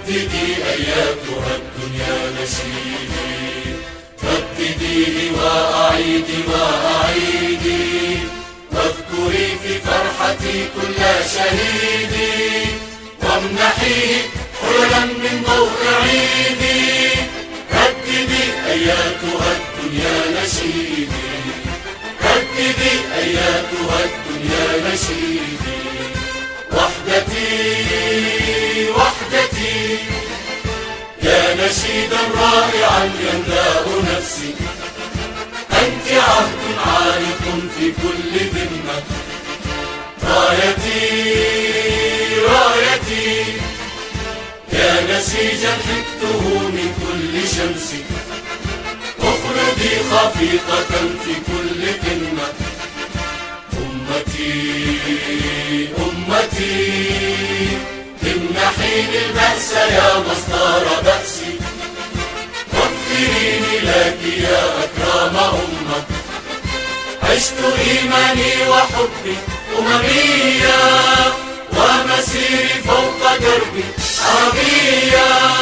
رددي أياتها الدنيا نشيدي، ردديه وأعيدي وأعيدي، واذكري في فرحتي كل شهيدي، وامنحيه حللا من ضوء عيدي. رددي أياتها الدنيا نشيدي، رددي أياتها الدنيا نشيدي. وحدتي وحدتي يا نشيدا رائعا يملأ نفسي، أنت عهد عالق في كل ذمة. رايتي رايتي يا نسيجا حكته من كل شمس، اخلدي خفيقة في كل قمة. أمتي أمتي امنحيني البأس يا مصدر بأسي، واغفريني لك يا أكرم أمة. عشت إيماني وحبي أمميا، ومسيري فوق دربي عربيا.